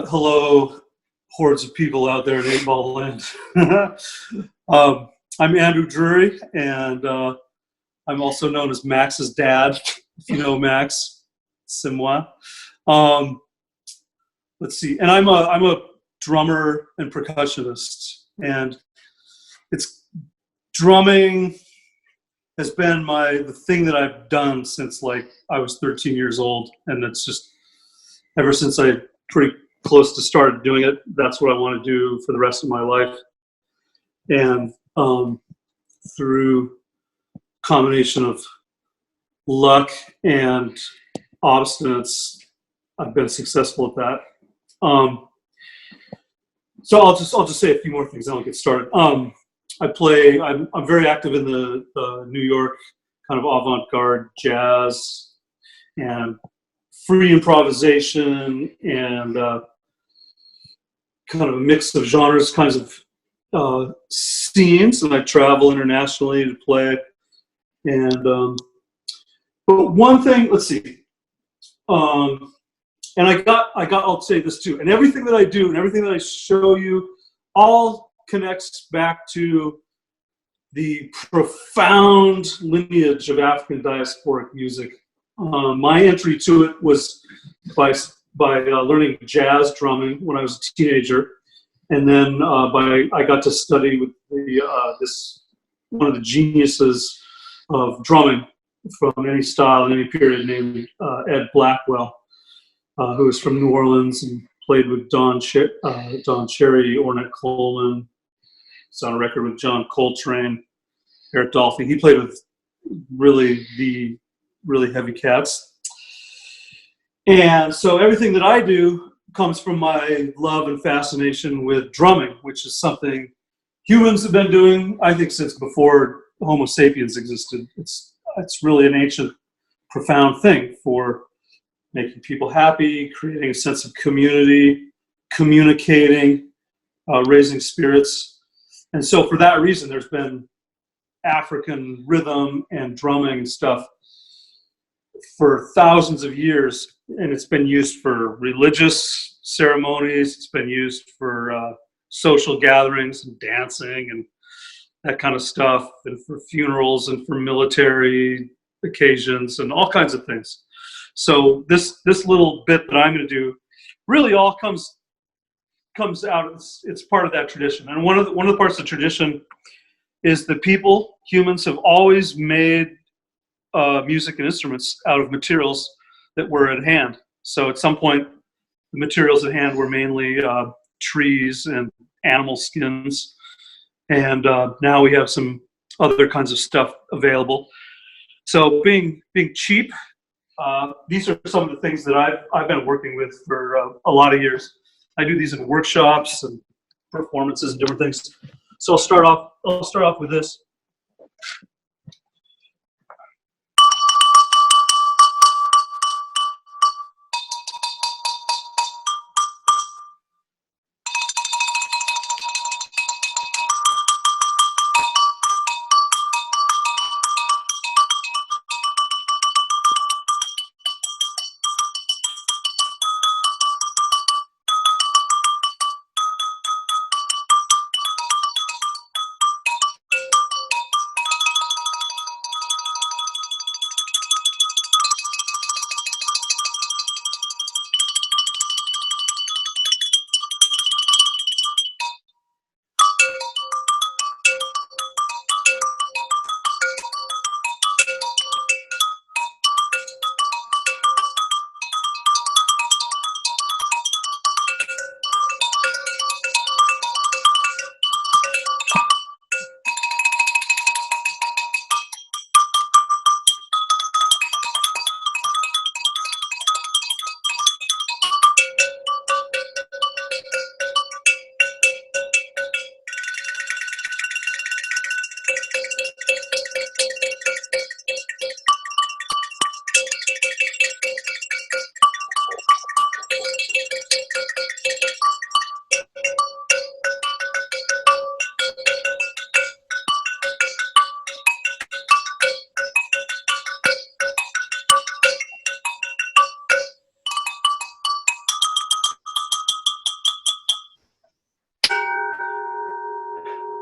Hello, hordes of people out there in 8-ball land. I'm Andrew Drury, and I'm also known as Max's dad. If you know Max, c'est moi. Let's see, and I'm a drummer and percussionist, and it's drumming has been the thing that I've done since like I was 13 years old, and it's just ever since I pretty close to started doing it, that's what I want to do for the rest of my life. And through combination of luck and obstinance, I've been successful at that. So I'll just say a few more things, then I'll get started. I'm very active in the New York kind of avant-garde jazz and free improvisation and kind of a mix of genres, kinds of scenes, and I travel internationally to play. And but one thing, let's see, and I'll say this too, and everything that I do and everything that I show you all connects back to the profound lineage of African diasporic music. My entry to it was by learning jazz drumming when I was a teenager, and then I got to study with one of the geniuses of drumming from any style and any period, named Ed Blackwell, who was from New Orleans and played with Don Cherry, Ornette Coleman. He's on a record with John Coltrane, Eric Dolphy. He played with really heavy cats. And so everything that I do comes from my love and fascination with drumming, which is something humans have been doing, I think, since before Homo sapiens existed. It's really an ancient, profound thing for making people happy, creating a sense of community, communicating, raising spirits. And so for that reason, there's been African rhythm and drumming and stuff for thousands of years, and it's been used for religious ceremonies, it's been used for social gatherings and dancing and that kind of stuff, and for funerals and for military occasions and all kinds of things. So this little bit that I'm going to do really all comes out, it's part of that tradition. And one of the parts of the tradition is that humans have always made music and instruments out of materials that were at hand. So at some point, the materials at hand were mainly trees and animal skins, and now we have some other kinds of stuff available. So being cheap, these are some of the things that I've been working with for a lot of years. I do these in workshops and performances and different things. So I'll start off with this.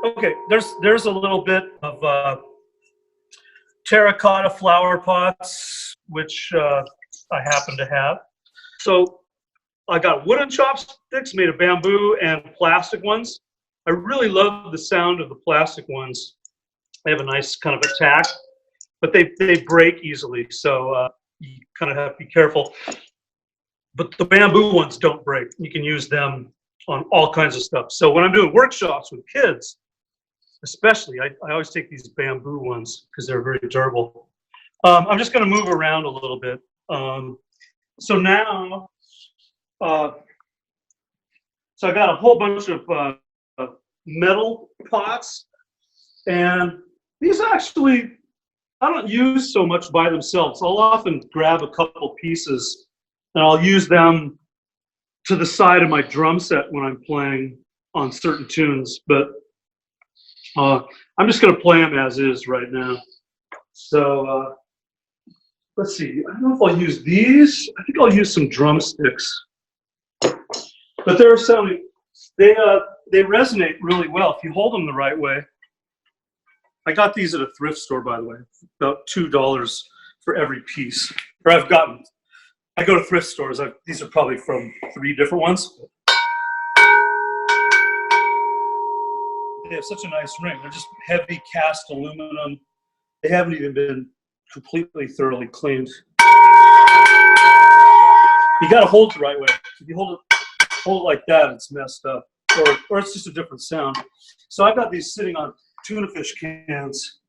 Okay, there's a little bit of terracotta flower pots, which I happen to have. So I got wooden chopsticks made of bamboo and plastic ones. I really love the sound of the plastic ones. They have a nice kind of attack, but they break easily, so you kind of have to be careful. But the bamboo ones don't break. You can use them on all kinds of stuff. So when I'm doing workshops with kids, especially, I always take these bamboo ones because they're very durable. I'm just going to move around a little bit. So now, so I got a whole bunch of metal pots, and these actually I don't use so much by themselves. I'll often grab a couple pieces and I'll use them to the side of my drum set when I'm playing on certain tunes, but I'm just going to play them as is right now. So let's see. I don't know if I'll use these. I think I'll use some drumsticks. But they're sounding, they resonate really well if you hold them the right way. I got these at a thrift store, by the way, about $2 for every piece. Or I go to thrift stores. These are probably from 3 different ones. They have such a nice ring. They're just heavy cast aluminum. They haven't even been completely thoroughly cleaned. You got to hold it the right way. If you hold it like that, it's messed up, or it's just a different sound. So I've got these sitting on tuna fish cans.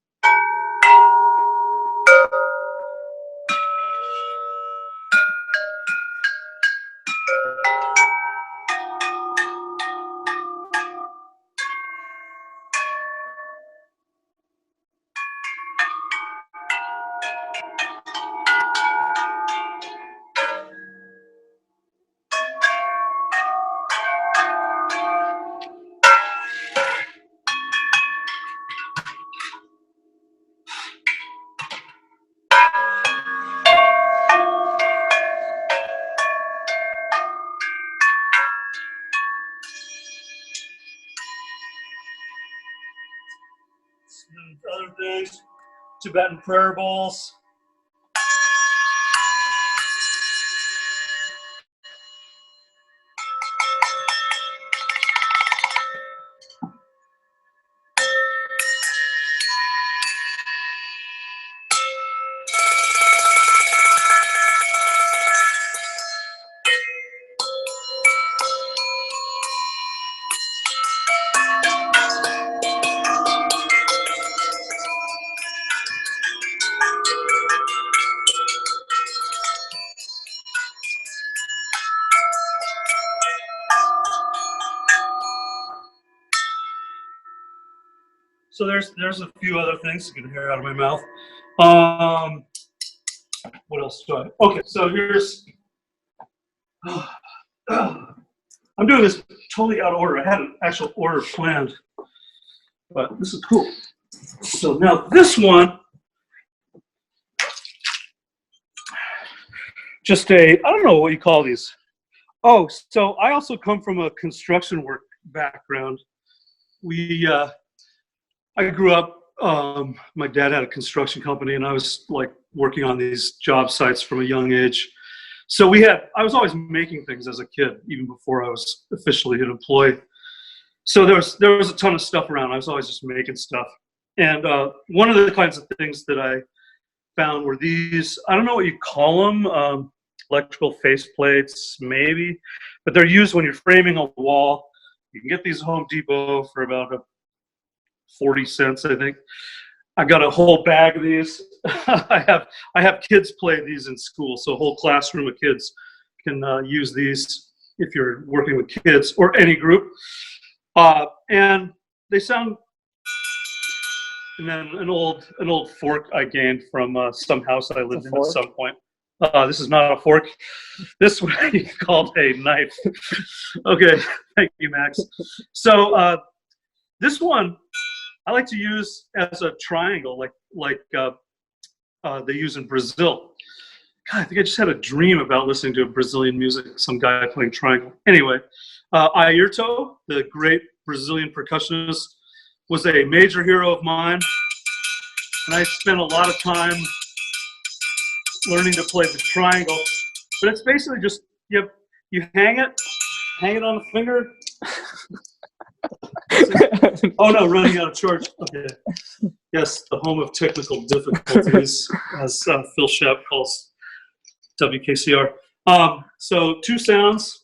And other things, Tibetan prayer bowls. So there's a few other things. Get hair out of my mouth. What else do I? Okay, so here's. I'm doing this totally out of order. I had an actual order planned, but this is cool. So now this one, I don't know what you call these. Oh, so I also come from a construction work background. I grew up, my dad had a construction company, and I was like working on these job sites from a young age. So I was always making things as a kid, even before I was officially an employee. So there was a ton of stuff around. I was always just making stuff. And one of the kinds of things that I found were these, I don't know what you call them, electrical faceplates, maybe, but they're used when you're framing a wall. You can get these at Home Depot for about 40 cents, I think. I got a whole bag of these. I have kids play these in school, so a whole classroom of kids can use these if you're working with kids or any group. And they sound. And then an old fork I gained from some house I lived in at some point. This is not a fork. This would be called a knife. Okay, thank you, Max. So this one I like to use as a triangle, like they use in Brazil. God, I think I just had a dream about listening to Brazilian music, some guy playing triangle. Anyway, Ayrton, the great Brazilian percussionist, was a major hero of mine, and I spent a lot of time learning to play the triangle. But it's basically just you hang it on the finger. Oh no, running out of charge. Okay. Yes, the home of technical difficulties, as Phil Shapp calls WKCR. So 2 sounds,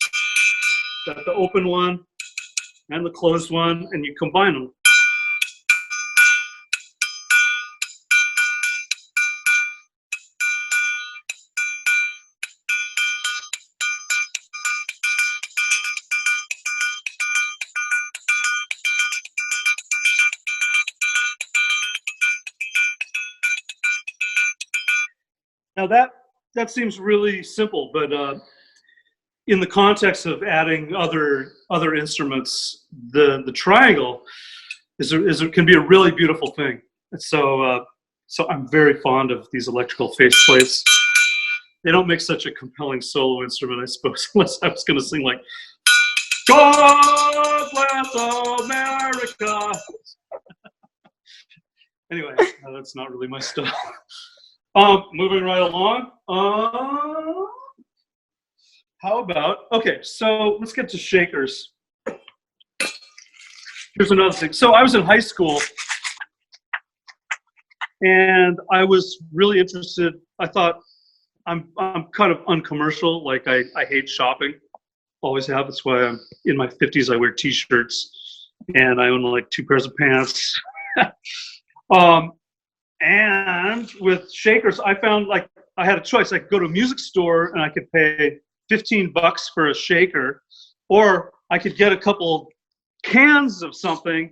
got the open one and the closed one, and you combine them. Now that seems really simple, but in the context of adding other instruments, the triangle can be a really beautiful thing. So I'm very fond of these electrical faceplates. They don't make such a compelling solo instrument, I suppose, unless I was going to sing like "God bless America." Anyway, that's not really my style. Moving right along. How about, okay, so let's get to shakers. Here's another thing. So I was in high school, and I was really interested. I thought, I'm kind of uncommercial. Like I hate shopping. Always have. That's why I'm in my 50s. I wear T-shirts, and I own like 2 pairs of pants. And with shakers, I found like I had a choice. I could go to a music store and I could pay $15 for a shaker, or I could get a couple cans of something,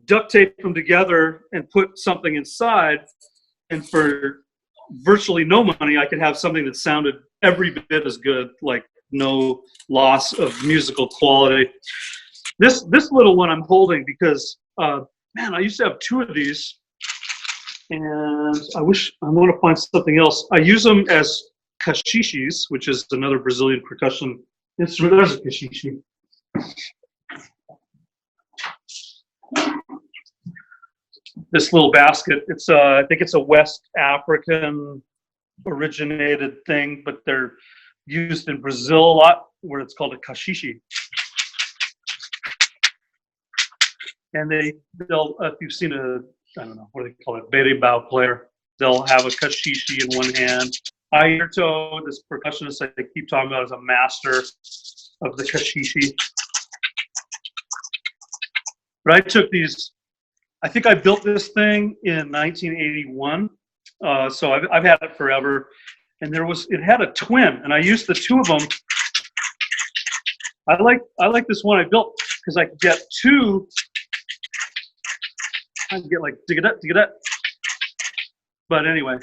duct tape them together, and put something inside. And for virtually no money, I could have something that sounded every bit as good, like no loss of musical quality. This little one I'm holding because, man, I used to have 2 of these. And I want to find something else. I use them as cachixes, which is another Brazilian percussion instrument. There's a cachiche. This little basket, it's I think it's a West African originated thing, but they're used in Brazil a lot, where it's called a cachiche. And they'll, if you've seen I don't know, what do they call it, berimbau player, they'll have a cachiche in one hand. Ayrton, this percussionist I keep talking about, is a master of the cachiche. But I took these, I think I built this thing in 1981, so I've had it forever. And it had a twin, and I used the 2 of them. I like this one I built because I could get 2. I can get like dig it up. But anyway.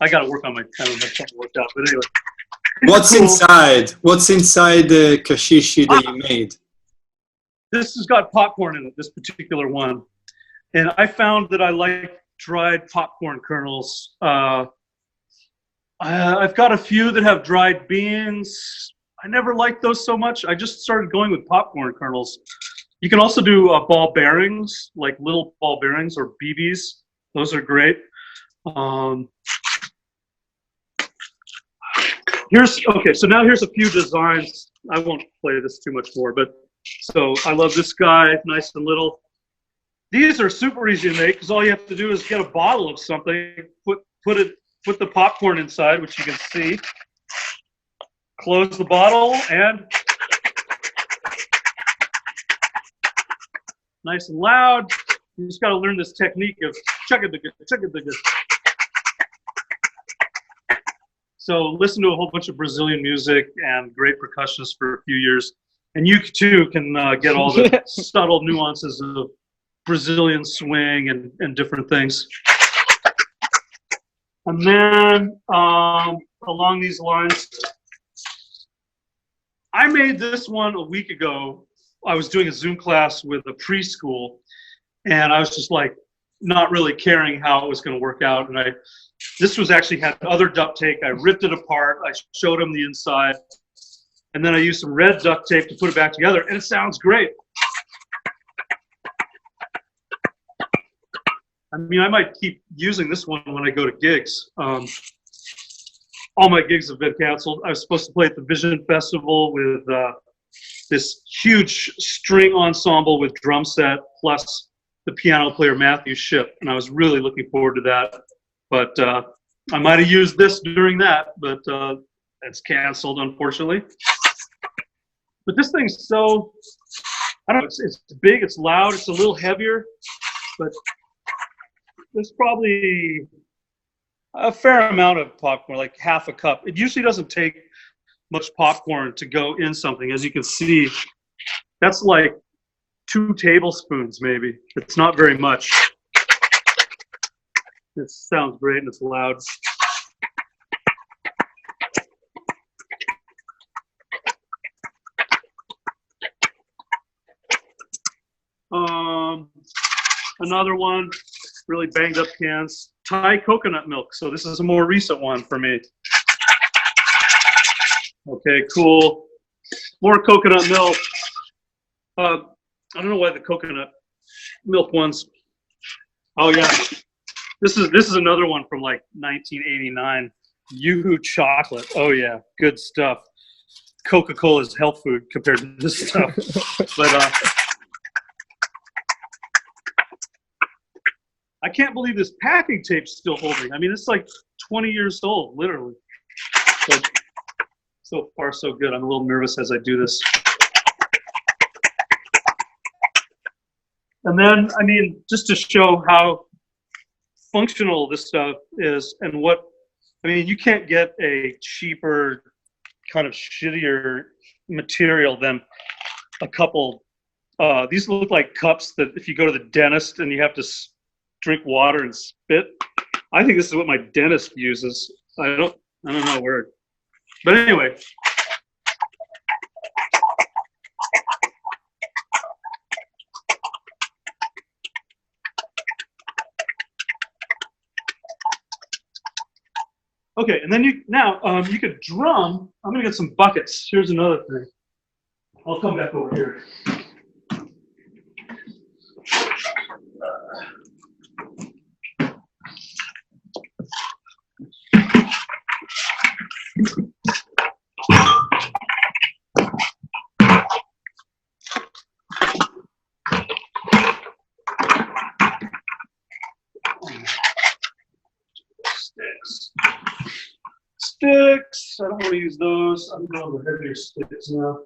I got to work on my kind of something worked out. But anyway. What's cool. Inside? What's inside the cachiche that you made? This has got popcorn in it, this particular one. And I found that I like dried popcorn kernels. I've got a few that have dried beans. I never liked those so much. I just started going with popcorn kernels. You can also do ball bearings, like little ball bearings or BBs. Those are great. So now here's a few designs. I won't play this too much more, but so I love this guy, nice and little. These are super easy to make because all you have to do is get a bottle of something, put the popcorn inside, which you can see. Close the bottle and nice and loud. You just got to learn this technique of chugga-digga. So listen to a whole bunch of Brazilian music and great percussionists for a few years. And you too can get all the subtle nuances of Brazilian swing and different things. And then along these lines, I made this one a week ago. I was doing a Zoom class with a preschool, and I was just like not really caring how it was going to work out. And this was actually had other duct tape. I ripped it apart. I showed them the inside. And then I use some red duct tape to put it back together, and it sounds great. I mean, I might keep using this one when I go to gigs. All my gigs have been canceled. I was supposed to play at the Vision Festival with this huge string ensemble with drum set plus the piano player Matthew Shipp, and I was really looking forward to that. But I might have used this during that, but it's canceled, unfortunately. But this thing's so, I don't know, it's big, it's loud, it's a little heavier, but there's probably a fair amount of popcorn, like half a cup. It usually doesn't take much popcorn to go in something. As you can see, that's like 2 tablespoons maybe. It's not very much. It sounds great and it's loud. Another one, really banged up cans, Thai coconut milk. So this is a more recent one for me. Okay, cool. More coconut milk. I don't know why the coconut milk ones. Oh yeah, this is another one from like 1989. Yoo-hoo chocolate. Oh yeah, good stuff. Coca-Cola's health food compared to this stuff. But I can't believe this packing tape's still holding. I mean, it's like 20 years old, literally. But so far, so good. I'm a little nervous as I do this. And then, I mean, just to show how functional this stuff is and what, I mean, you can't get a cheaper, kind of shittier material than a couple. These look like cups that if you go to the dentist and you have to drink water and spit. I think this is what my dentist uses. I don't know where. But anyway. Okay, and then you could drum. I'm gonna get some buckets. Here's another thing. I'll come back over here. Sticks. I don't want to use those. I'm going with heavier sticks now.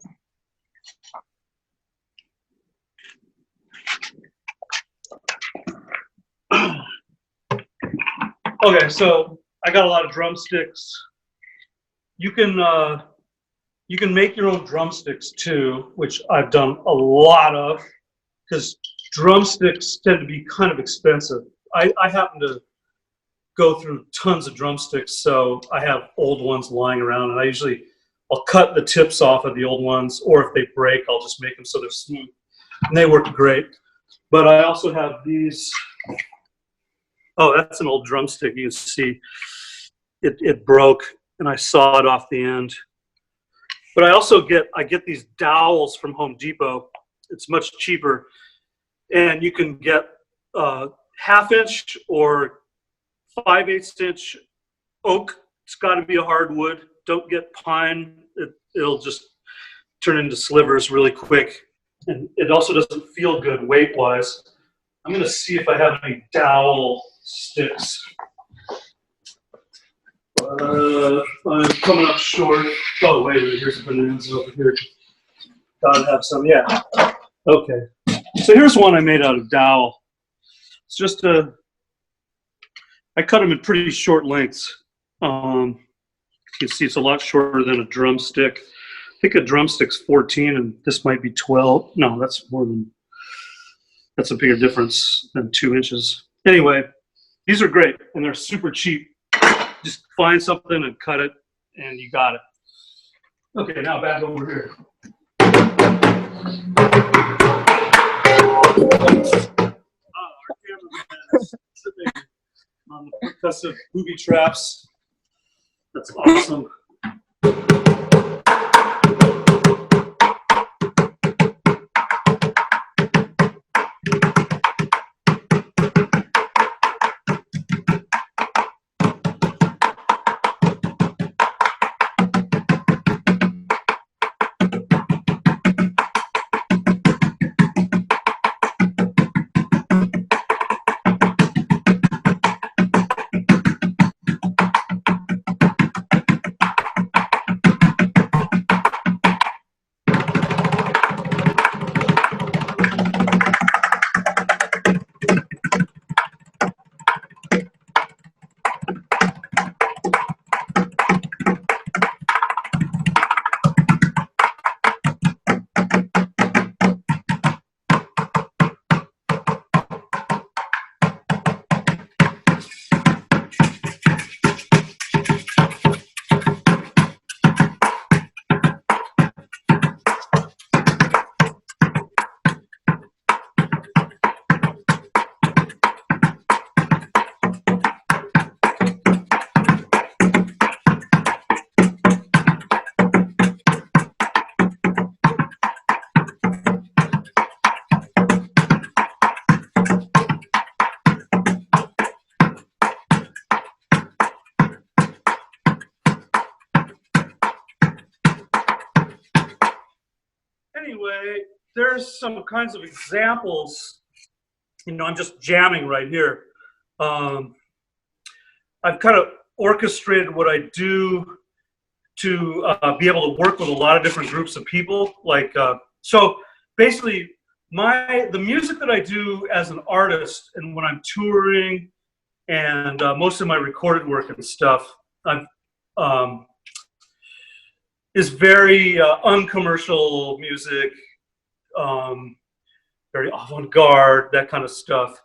Okay, so I got a lot of drumsticks. You can make your own drumsticks too, which I've done a lot of, because drumsticks tend to be kind of expensive. I happen to go through tons of drumsticks, so I have old ones lying around, and I'll cut the tips off of the old ones, or if they break, I'll just make them so they're smooth, and they work great. But I also have these. Oh, that's an old drumstick. You can see it broke, and I sawed off the end. But I also get these dowels from Home Depot. It's much cheaper, and you can get 1/2 inch or 5/8 inch oak. It's got to be a hardwood. Don't get pine. It'll just turn into slivers really quick. And it also doesn't feel good weight-wise. I'm going to see if I have any dowel sticks. I'm coming up short. Oh, wait a minute. Here's a bonanza over here. Gotta have some. Yeah. Okay. So here's one I made out of dowel. It's just I cut them in pretty short lengths. You can see it's a lot shorter than a drumstick. I think a drumstick's 14 and this might be 12. No, that's a bigger difference than 2 inches. Anyway, these are great and they're super cheap. Just find something and cut it and you got it. Okay, now back over here. Our cameraman is sitting on the percussive booby traps. That's awesome. there's some kinds of examples. You know, I'm just jamming right here. I've kind of orchestrated what I do to be able to work with a lot of different groups of people. Like, so basically, the music that I do as an artist, and when I'm touring, and most of my recorded work and stuff, is very uncommercial music, very avant-garde, that kind of stuff.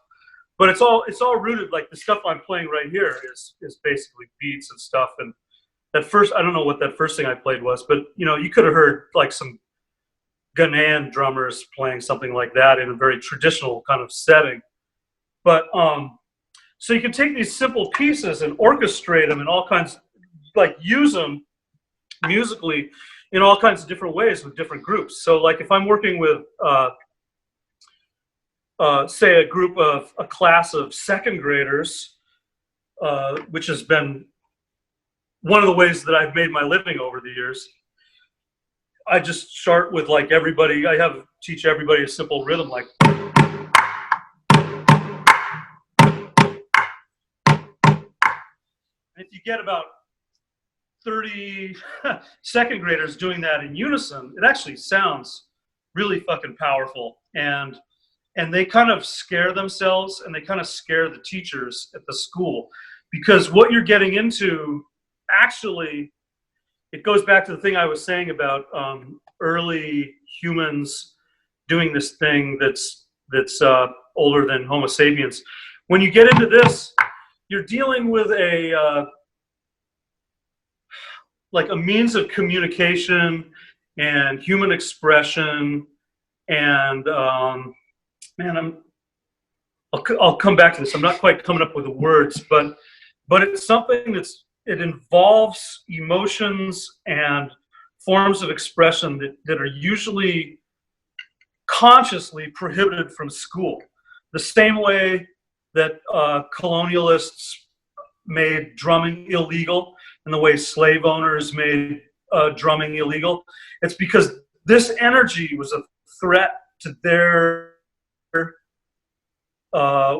But it's all rooted, like the stuff I'm playing right here is basically beats and stuff. And that first, I don't know what that first thing I played was, but you know, you could have heard like some Ghanaian drummers playing something like that in a very traditional kind of setting. But so you can take these simple pieces and orchestrate them in all kinds, like use them musically in all kinds of different ways with different groups. So like if I'm working with say a class of second graders, which has been one of the ways that I've made my living over the years, I just start with like everybody, teach everybody a simple rhythm like. If you get about 30 second graders doing that in unison, it actually sounds really fucking powerful. And they kind of scare themselves and they kind of scare the teachers at the school, because what you're getting into, actually, it goes back to the thing I was saying about early humans doing this thing that's older than Homo sapiens. When you get into this, you're dealing with like a means of communication and human expression, and man, I'll come back to this. I'm not quite coming up with the words, but it's something it involves emotions and forms of expression that are usually consciously prohibited from school. The same way that colonialists made drumming illegal and the way slave owners made drumming illegal. It's because this energy was a threat to their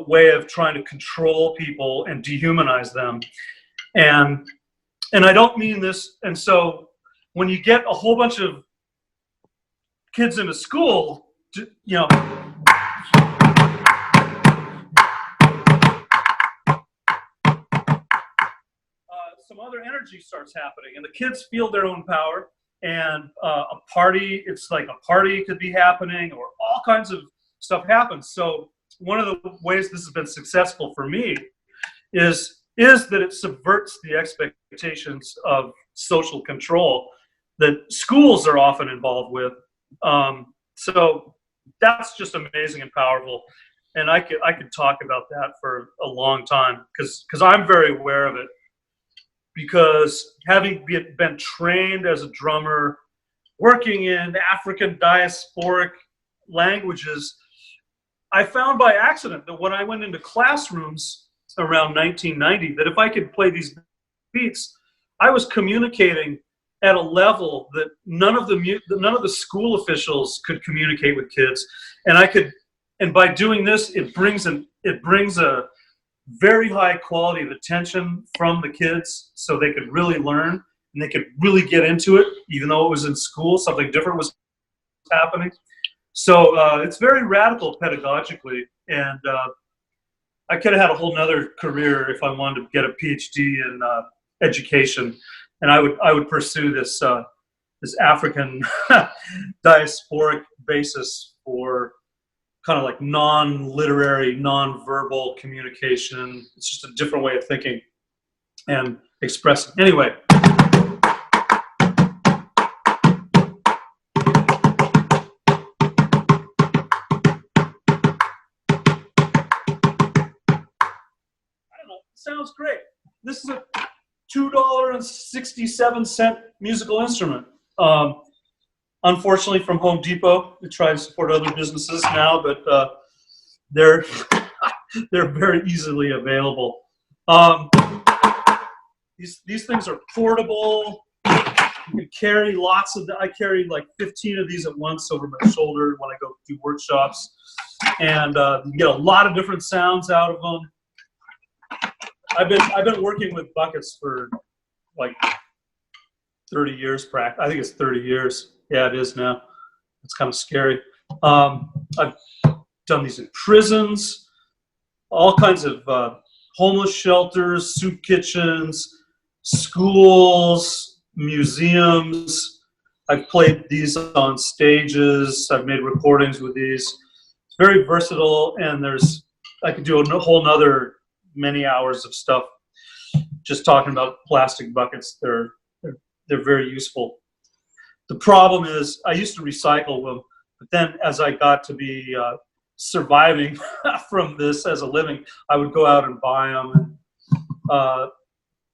way of trying to control people and dehumanize them. And I don't mean this. And so when you get a whole bunch of kids into school, you know, some other energy starts happening, and the kids feel their own power. And a party, it's like a party could be happening, or all kinds of stuff happens. So one of the ways this has been successful for me is that it subverts the expectations of social control that schools are often involved with. So that's just amazing and powerful. And I could talk about that for a long time, because I'm very aware of it. Because having been trained as a drummer, working in African diasporic languages, I found by accident that when I went into classrooms around 1990, that if I could play these beats, I was communicating at a level that none of the school officials could communicate with kids. And by doing this, it brings a very high quality of attention from the kids, so they could really learn and they could really get into it, even though it was in school, something different was happening. So it's very radical pedagogically, and I could have had a whole nother career if I wanted to get a PhD in education, and I would pursue this African diasporic basis for kind of like non-literary, non-verbal communication. It's just a different way of thinking and expressing. Anyway. I don't know, it sounds great. This is a $2.67 musical instrument. Unfortunately, from Home Depot. We try to support other businesses now, but they're very easily available. These things are portable. You can carry lots of I carry like 15 of these at once over my shoulder when I go do workshops. And you get a lot of different sounds out of them. I've been working with buckets for like 30 years. I think it's 30 years. Yeah, it is now. It's kind of scary. I've done these in prisons, all kinds of homeless shelters, soup kitchens, schools, museums. I've played these on stages. I've made recordings with these. It's very versatile, and I could do a whole nother many hours of stuff just talking about plastic buckets. They're very useful. The problem is I used to recycle them, but then as I got to be surviving from this as a living, I would go out and buy them.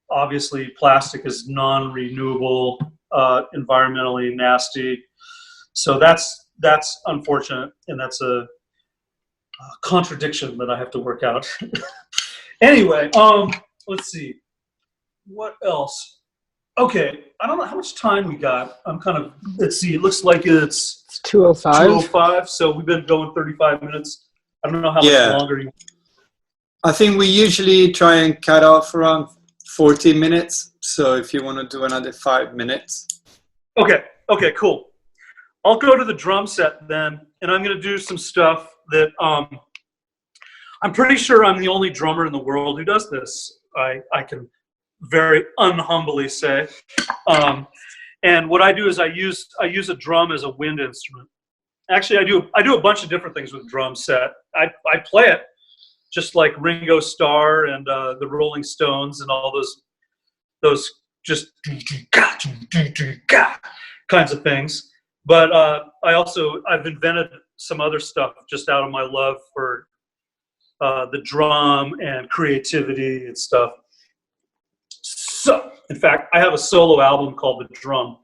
Obviously, plastic is non-renewable, environmentally nasty. So that's unfortunate, and that's a contradiction that I have to work out. Anyway, let's see. What else? Okay, I don't know how much time we got. I'm kind of, let's see, it looks like it's 2:05. 2:05, so we've been going 35 minutes. I don't know how much longer you. I think we usually try and cut off around 40 minutes. So if you want to do another 5 minutes. Okay, cool. I'll go to the drum set then, and I'm going to do some stuff that I'm pretty sure I'm the only drummer in the world who does this. I can very unhumbly say. And what I do is I use a drum as a wind instrument. Actually, I do a bunch of different things with drum set. I play it just like Ringo Starr and the Rolling Stones and all those just kinds of things. But I've invented some other stuff just out of my love for the drum and creativity and stuff. So, in fact, I have a solo album called The Drum.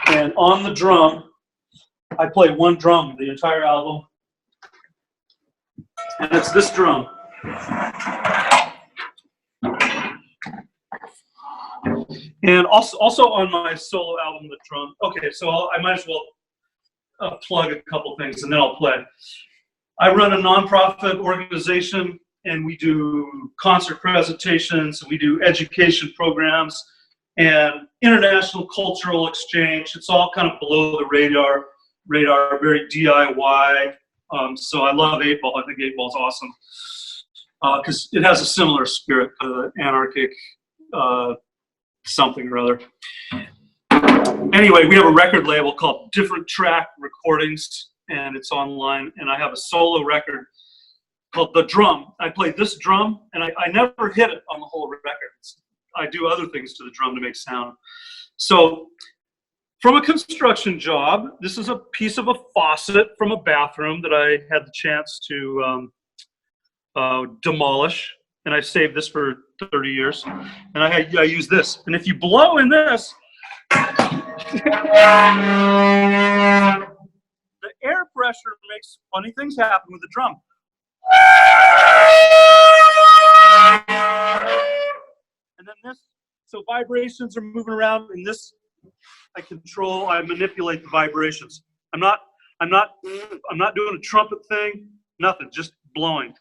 And on the drum, I play one drum the entire album. And it's this drum. And also on my solo album, The Drum. Okay, so I might as well plug a couple things and then I'll play. I run a nonprofit organization, and we do concert presentations, we do education programs, and international cultural exchange. It's all kind of below the radar, very DIY. So I love 8-Ball. I think 8-Ball's awesome because it has a similar spirit to the anarchic something or other. Anyway, we have a record label called Different Track Recordings, and it's online, and I have a solo record called The Drum. I play this drum, and I never hit it on the whole record. I do other things to the drum to make sound. So from a construction job, this is a piece of a faucet from a bathroom that I had the chance to demolish, and I've saved this for 30 years. And I use this, and if you blow in this, the air pressure makes funny things happen with the drum. And then this, so vibrations are moving around, and this I manipulate the vibrations. I'm not doing a trumpet thing, nothing, just blowing.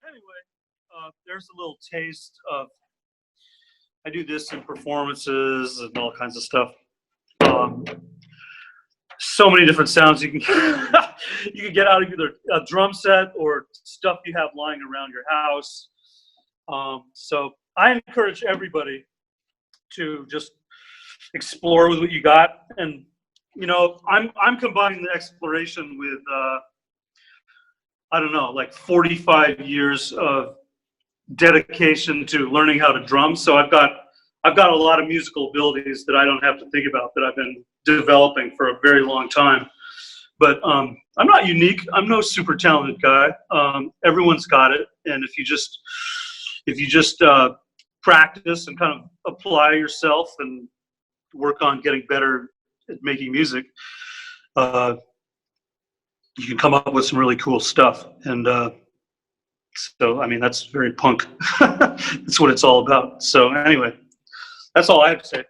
Anyway, there's a little taste of. I do this in performances and all kinds of stuff. So many different sounds you can you can get out of either a drum set or stuff you have lying around your house. So I encourage everybody to just explore with what you got, and I'm combining the exploration with I don't know, like 45 years of dedication to learning how to drum. So I've got a lot of musical abilities that I don't have to think about, that I've been developing for a very long time. But I'm not unique. I'm no super talented guy. Everyone's got it, and if you just practice and kind of apply yourself and work on getting better at making music, you can come up with some really cool stuff. And so, I mean, that's very punk. That's what it's all about. So anyway, that's all I have to say.